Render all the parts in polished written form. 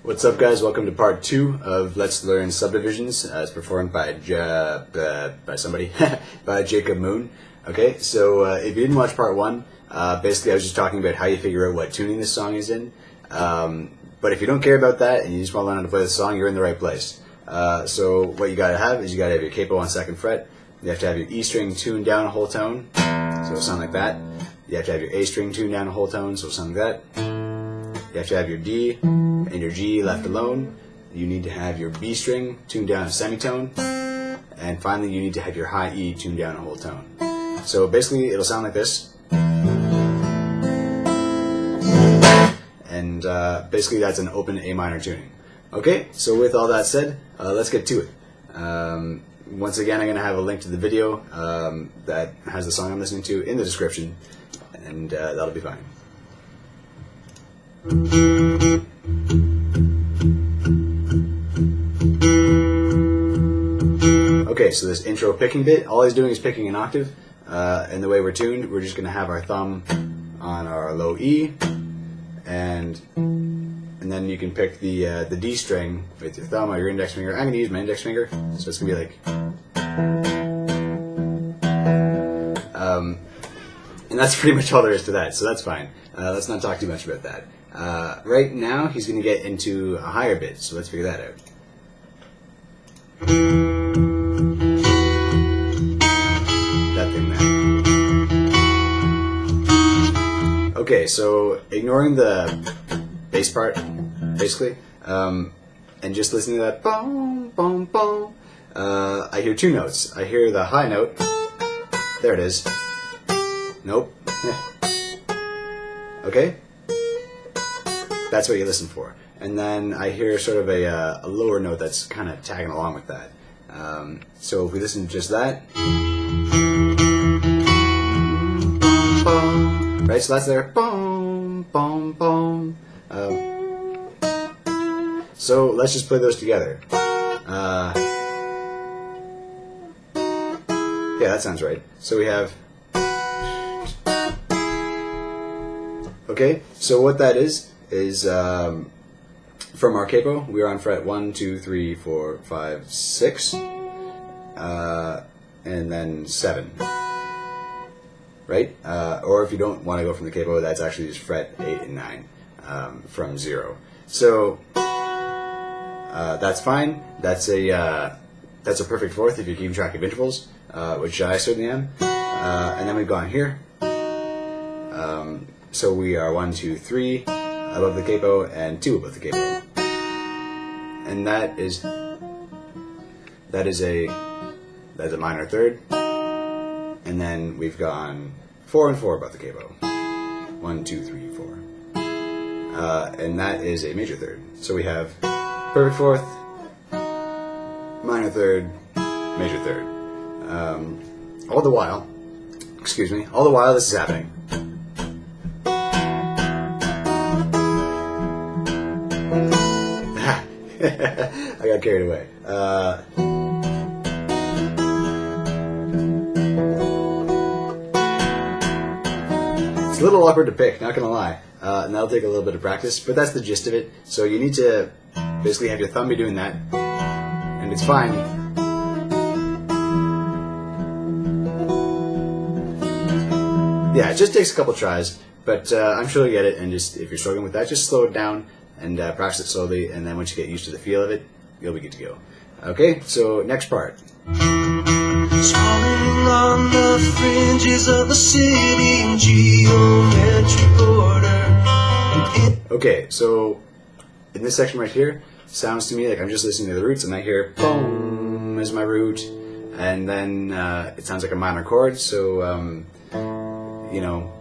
What's up, guys? Welcome to part 2 of Let's Learn Subdivisions, as performed by somebody, by Jacob Moon. Okay, so if you didn't watch part 1, basically I was just talking about how you figure out what tuning this song is in. But if you don't care about that and you just want to learn how to play the song, you're in the right place. So what you gotta have is you gotta have your capo on 2nd fret. You have to have your E string tuned down a whole tone, so it'll sound like that. You have to have your A string tuned down a whole tone, so it'll sound like that. You have to have your D and your G left alone. You need to have your B string tuned down a semitone. And finally, you need to have your high E tuned down a whole tone. So basically, it'll sound like this. And basically, that's an open A minor tuning. Okay, so with all that said, let's get to it. Once again, I'm going to have a link to the video that has the song I'm listening to in the description. And that'll be fine. Okay, so this intro picking bit, all he's doing is picking an octave, and the way we're tuned, we're just going to have our thumb on our low E, and then you can pick the D string with your thumb or your index finger. I'm going to use my index finger, so it's going to be like, and that's pretty much all there is to that, so that's fine. Let's not talk too much about that. Right now, he's going to get into a higher bit, so let's figure that out. That thing there. Okay, so ignoring the bass part, basically, and just listening to that boom, boom, boom, I hear 2 notes. I hear the high note. There it is. Nope. Okay? That's what you listen for. And then I hear sort of a lower note that's kind of tagging along with that. So if we listen to just that, right, so that's there, boom, boom, boom. So let's just play those together. Yeah, that sounds right. So we have, okay, so what that is from our capo, we're on fret 1, 2, 3, 4, 5, 6, and then 7, right? Or if you don't want to go from the capo, that's actually just fret 8 and 9 from 0. So that's fine. That's a perfect fourth if you're keeping track of intervals, which I certainly am. And then we've gone here. So we are 1, 2, 3 above the capo and 2 above the capo, and that is a minor third. And then we've gone 4 and 4 above the capo, 1, 2, 3, 4, and that is a major third. So we have perfect fourth, minor third, major third. All the while this is happening. I got carried away. It's a little awkward to pick, not gonna lie, and that'll take a little bit of practice, but that's the gist of it. So you need to basically have your thumb be doing that, and it's fine. Yeah, it just takes a couple tries, but I'm sure you'll get it, and just if you're struggling with that, just slow it down and practice it slowly, and then once you get used to the feel of it, you'll be good to go. Okay, so next part. Swallowing on the fringes of the city in geometric order. Okay, so in this section right here, sounds to me like I'm just listening to the roots, and I hear boom as my root, and then it sounds like a minor chord. So you know,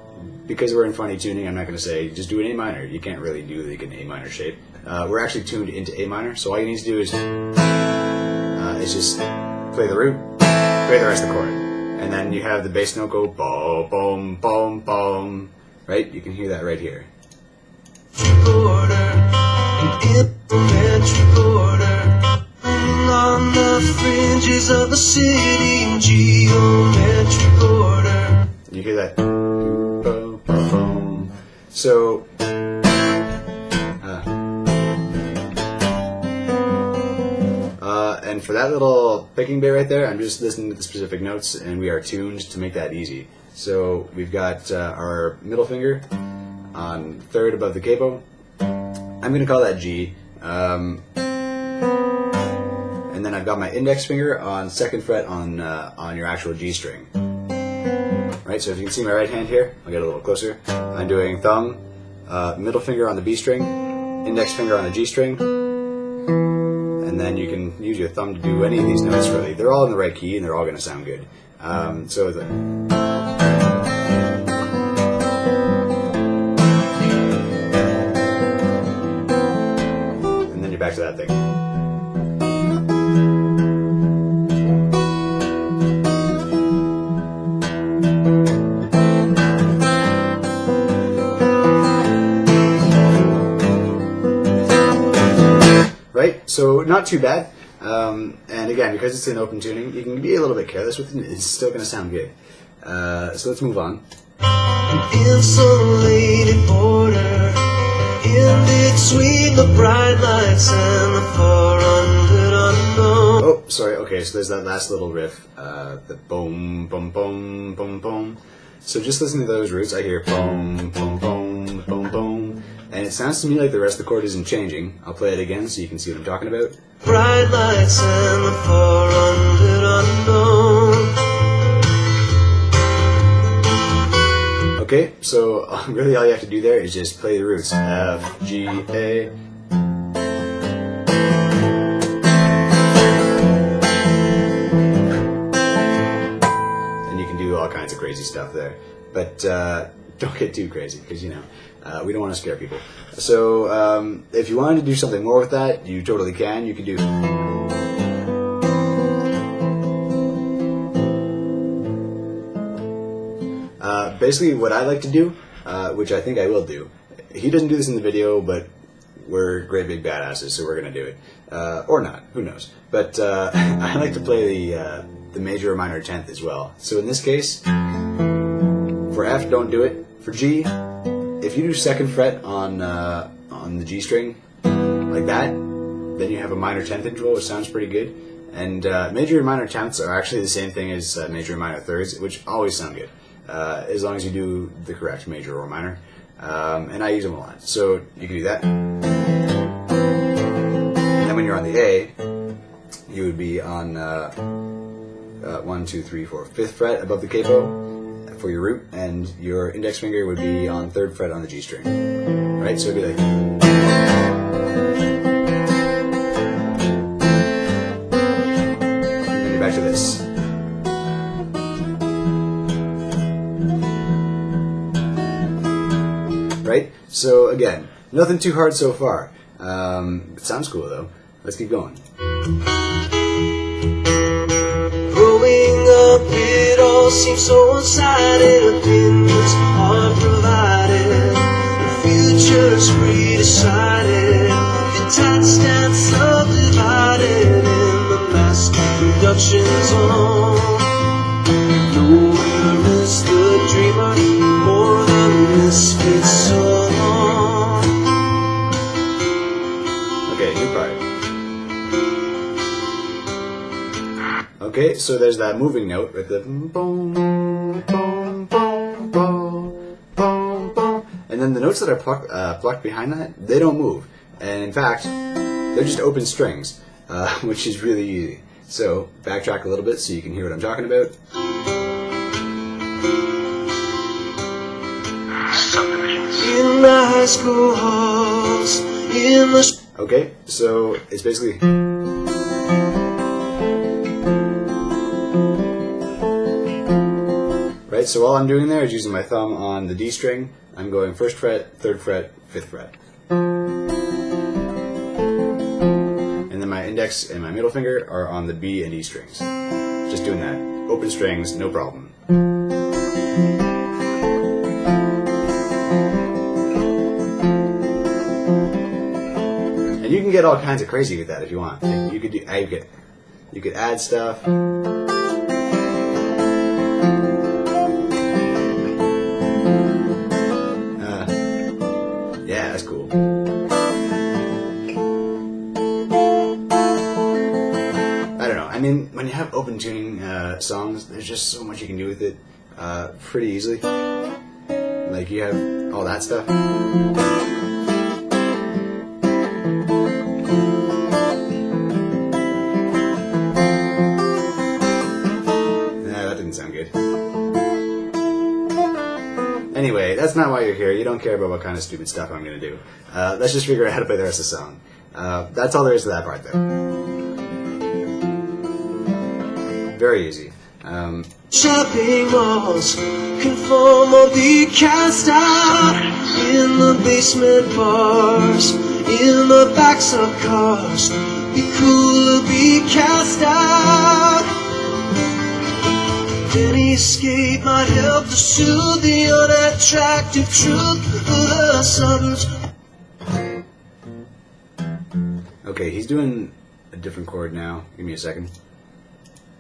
because we're in funny tuning, I'm not going to say just do an A minor. You can't really do like an A minor shape. We're actually tuned into A minor, so all you need to do is just play the root, play the rest of the chord, and then you have the bass note go boom, boom, boom, boom. Right? You can hear that right here. On the fringes of the city in geometric order. You hear that? Boom, boom, boom. So and for that little picking bit right there, I'm just listening to the specific notes, and we are tuned to make that easy. So we've got our middle finger on third above the capo. I'm going to call that G. And then I've got my index finger on second fret on your actual G string. Right, so if you can see my right hand here, I'll get a little closer. I'm doing thumb, middle finger on the B string, index finger on the G string, and then you can use your thumb to do any of these notes really. They're all in the right key and they're all going to sound good. And then you're back to that thing. Right, so not too bad, and again, because it's an open tuning, you can be a little bit careless with it, it's still going to sound good. So let's move on. Insulated border in between the bright lights and the far-undid unknown. Oh, sorry, okay, so there's that last little riff, the boom, boom, boom, boom, boom. So just listening to those roots, I hear boom, boom, boom, boom, boom. And it sounds to me like the rest of the chord isn't changing. I'll play it again so you can see what I'm talking about. Bright lights and the far-undid unknown. Okay, so really all you have to do there is just play the roots. F, G, A. And you can do all kinds of crazy stuff there. But don't get too crazy, because, you know, we don't want to scare people. So if you wanted to do something more with that, you totally can. You can do... basically what I like to do, which I think I will do, he doesn't do this in the video, but we're great big badasses, so we're going to do it. Or not, who knows. But I like to play the major or minor 10th as well. So in this case, for F, don't do it. For G, if you do second fret on the G string, like that, then you have a minor 10th interval, which sounds pretty good. And major and minor 10ths are actually the same thing as major and minor thirds, which always sound good, as long as you do the correct major or minor. And I use them a lot, so you can do that. And then when you're on the A, you would be on 1, 2, 3, 4, 5th fret above the capo for your root, and your index finger would be on 3rd fret on the G string. Right, so it'd be like... And then you're back to this. Right? So again, nothing too hard so far. It sounds cool though. Let's keep going. Growing up, it all seems so one-sided. Opinions are provided, the future's pre-decided. Detached and subdivided in the mass production zone. Nowhere is the dreamer more than misfits alone. Okay, new part. Okay, so there's that moving note with the boom, boom, boom, boom, boom, boom. And then the notes that are plucked behind that, they don't move. And in fact, they're just open strings, which is really easy. So backtrack a little bit so you can hear what I'm talking about. In the high school halls, in the... Okay, so it's basically... Right, so all I'm doing there is using my thumb on the D string. I'm going 1st fret, 3rd fret, 5th fret. And then my index and my middle finger are on the B and E strings. Just doing that. Open strings, no problem. And you can get all kinds of crazy with that if you want. You could add stuff. Yeah, that's cool. mean, when you have open tuning songs, there's just so much you can do with it pretty easily. Like you have all that stuff. Nah, that didn't sound good. Anyway, that's not why you're here. You don't care about what kind of stupid stuff I'm going to do. Let's just figure out how to play the rest of the song. That's all there is to that part, though. Very easy. Shopping malls conform or be cast out in the basement bars, in the backs of cars. Be cool or be cast out. Any escape might help to soothe the unattractive truth of the suburbs. Okay, he's doing a different chord now. Give me a second.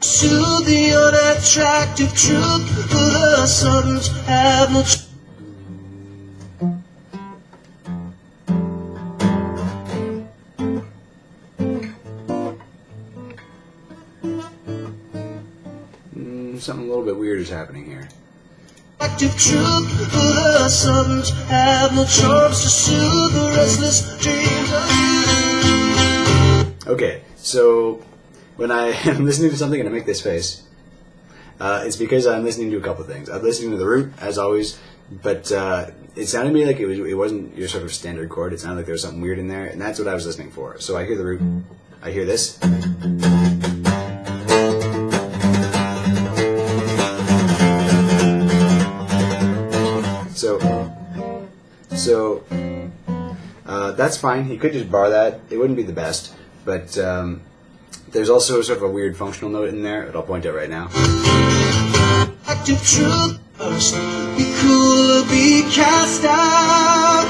Soothe the unattractive truth of the suburbs have no. Something a little bit weird is happening here. Active truth of the suburbs have no charms to soothe the restless dreams of you. Okay, so when I am listening to something and I make this face, it's because I'm listening to a couple things. I'm listening to the root, as always, but it sounded to me like it wasn't your sort of standard chord. It sounded like there was something weird in there, and that's what I was listening for. So I hear the root, I hear this. So that's fine. He could just bar that. It wouldn't be the best, but there's also sort of a weird functional note in there that I'll point out right now. Active truth, be cool or be cast out.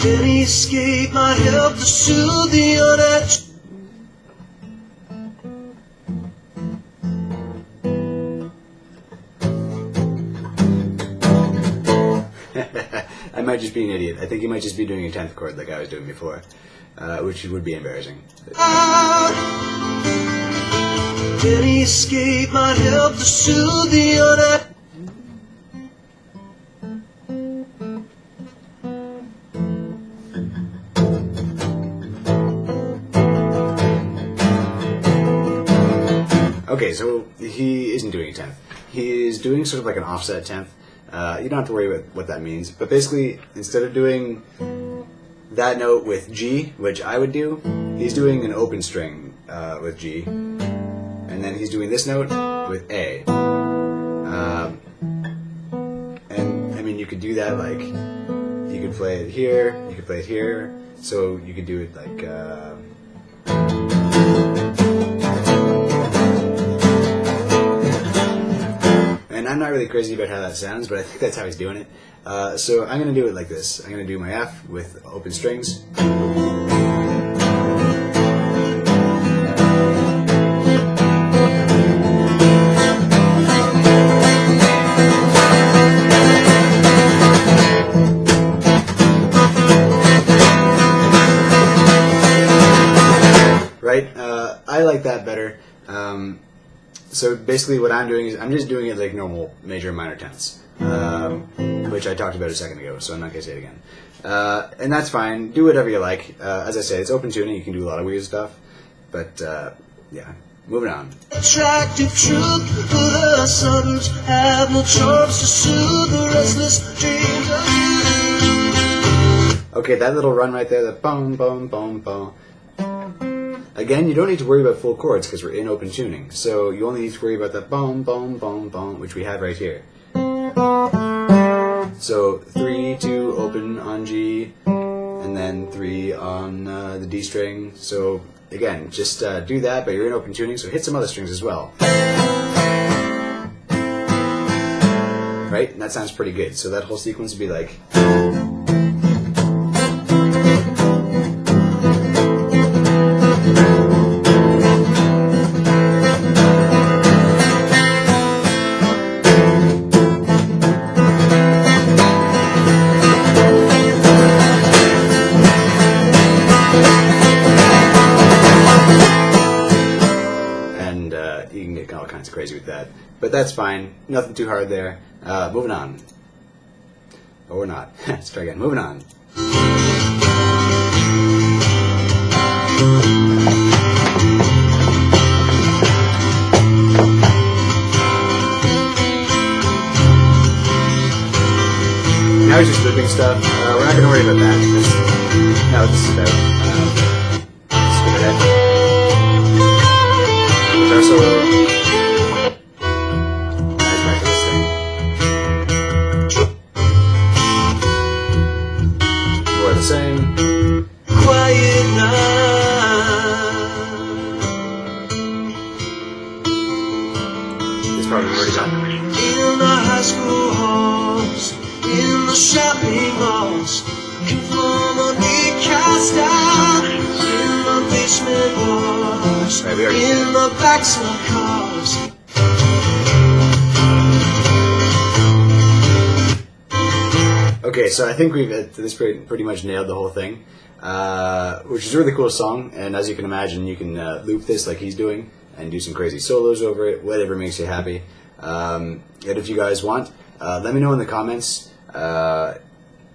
Any escape might help to soothe the unattractive. I might just be an idiot. I think he might just be doing a 10th chord like I was doing before, which would be embarrassing. Any escape might help to soothe the unattractive. Okay, so he isn't doing a 10th. He is doing sort of like an offset 10th. You don't have to worry about what that means. But basically, instead of doing that note with G, which I would do, he's doing an open string with G. And then he's doing this note with A. And, I mean, you could do that like, you could play it here, you could play it here. So you could do it like... And I'm not really crazy about how that sounds, but I think that's how he's doing it. So I'm going to do it like this. I'm going to do my F with open strings. Right? I like that better. So basically what I'm doing is I'm just doing it like normal major and minor tenths, which I talked about a second ago, so I'm not going to say it again. And that's fine. Do whatever you like. As I said, it's open tuning. You can do a lot of weird stuff. But, yeah. Moving on. Attractive truth for the suburbs have no charms to soothe the restless dreams of you. Okay, that little run right there, the boom, boom, boom, boom. Again, you don't need to worry about full chords because we're in open tuning. So you only need to worry about that boom, boom, boom, boom, which we have right here. So 3, 2, open on G, and then 3 on the D string. So again, just do that, but you're in open tuning, so hit some other strings as well. Right? And that sounds pretty good. So that whole sequence would be like... crazy with that. But that's fine. Nothing too hard there. Moving on. Or not. Let's try again. Moving on. Now he's just looping stuff. We're not going to worry about that. Now this is about skip ahead. Guitar solo. Nice back to this thing. More of the same. Quiet night. This part we've already done. In the high school halls, in the shopping malls, conformity cast out. In the basement bars, Right, we already in the backs of cars. Okay, so I think we've at this point pretty much nailed the whole thing, which is a really cool song. And as you can imagine, you can loop this like he's doing and do some crazy solos over it, whatever makes you happy. And if you guys want, let me know in the comments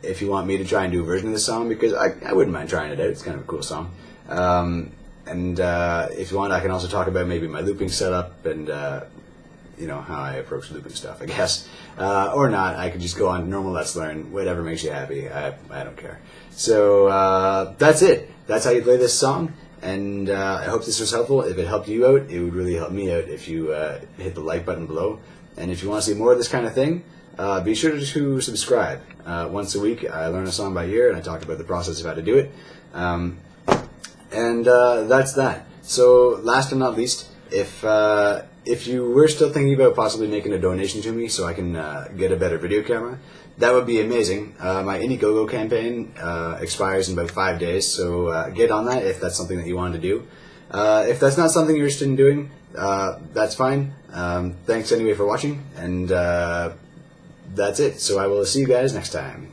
if you want me to try and do a version of this song, because I wouldn't mind trying it out. It's kind of a cool song. And if you want, I can also talk about maybe my looping setup and you know, how I approach looping stuff, I guess. Or not, I could just go on normal Let's Learn, whatever makes you happy. I don't care. So that's it. That's how you play this song. And I hope this was helpful. If it helped you out, it would really help me out if you hit the like button below. And if you want to see more of this kind of thing, be sure to subscribe. Once a week, I learn a song by ear, and I talk about the process of how to do it. And that's that. So last and not least, if you were still thinking about possibly making a donation to me so I can get a better video camera, that would be amazing. My Indiegogo campaign expires in about 5 days, so get on that if that's something that you want to do. If that's not something you're interested in doing, that's fine. Thanks anyway for watching, and that's it. So I will see you guys next time.